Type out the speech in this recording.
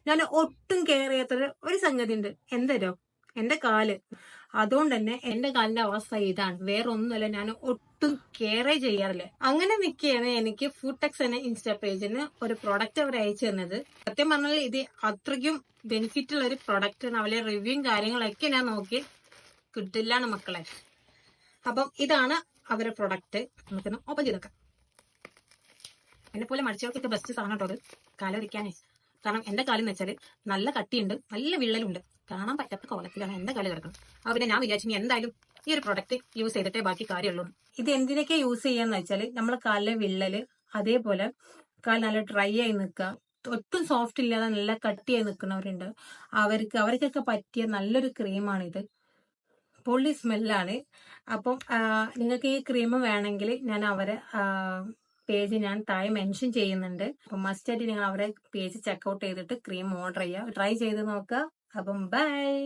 ഞാൻ ഒട്ടും കെയർ ചെയ്യാത്തൊരു ഒരു സംഗതി ഉണ്ട്. എന്തരോ എന്റെ കാല്. അതുകൊണ്ട് തന്നെ എന്റെ കാലിന്റെ അവസ്ഥ ഇതാണ്. വേറെ ഒന്നുമല്ല, ഞാൻ ഒട്ടും കെയറേ ചെയ്യാറില്ല. അങ്ങനെ നിൽക്കുകയാണ് എനിക്ക് ഫുഡ്ടെക്സ് എന്ന ഇൻസ്റ്റാ പേജിന് ഒരു പ്രൊഡക്റ്റ് അവർ അയച്ചു തന്നത്. സത്യം പറഞ്ഞാൽ ഇത് അത്രയ്ക്കും ബെനിഫിറ്റ് ഉള്ള ഒരു പ്രൊഡക്റ്റ് ആണ്. അവരെ റിവ്യൂവും കാര്യങ്ങളൊക്കെ ഞാൻ നോക്കി കിട്ടില്ലാണ് മക്കളെ. അപ്പം ഇതാണ് അവരുടെ പ്രൊഡക്റ്റ്. നമുക്കൊന്ന് ഓപ്പൺ ചെയ്തേക്കാം. എന്നെ പോലെ മടിച്ചവർക്കൊക്കെ ബെസ്റ്റ് സാധനം കേട്ടോ അത്, കാലൊരിക്കാനേ. കാരണം എന്റെ കാലെന്ന് വെച്ചാൽ നല്ല കട്ടിയുണ്ട്, നല്ല വിള്ളലുണ്ട്, കാണാൻ പറ്റാത്ത കോലത്തിലാണ് എന്റെ കാല് കിടക്കുന്നത്. അപ്പൊ പിന്നെ ഞാൻ വിചാരിച്ചു എന്തായാലും ഈ ഒരു പ്രൊഡക്റ്റ് യൂസ് ചെയ്തിട്ടേ ബാക്കി കാര്യമുള്ളൂ. ഇത് എന്തിനൊക്കെ യൂസ് ചെയ്യാന്ന് വെച്ചാൽ നമ്മളെ കാലിലെ വിള്ളല്, അതേപോലെ കാൽ നല്ല ഡ്രൈ ആയി നിൽക്കുക, ഒട്ടും സോഫ്റ്റ് ഇല്ലാതെ നല്ല കട്ടിയായി നിൽക്കുന്നവരുണ്ട്, അവർക്കൊക്കെ പറ്റിയ നല്ലൊരു ക്രീമാണിത്. പൊള്ളി സ്മെല്ലാണ്. അപ്പം നിങ്ങൾക്ക് ഈ ക്രീം വേണമെങ്കിൽ ഞാൻ അവരെ പേജ് ഞാൻ താഴെ മെൻഷൻ ചെയ്യുന്നുണ്ട്. അപ്പം മസ്റ്റ് ആയിട്ട് നിങ്ങൾ അവരെ പേജ് ചെക്കൗട്ട് ചെയ്തിട്ട് ക്രീം ഓർഡർ ചെയ്യുക, ട്രൈ ചെയ്ത് നോക്കുക. അപ്പം ബൈ.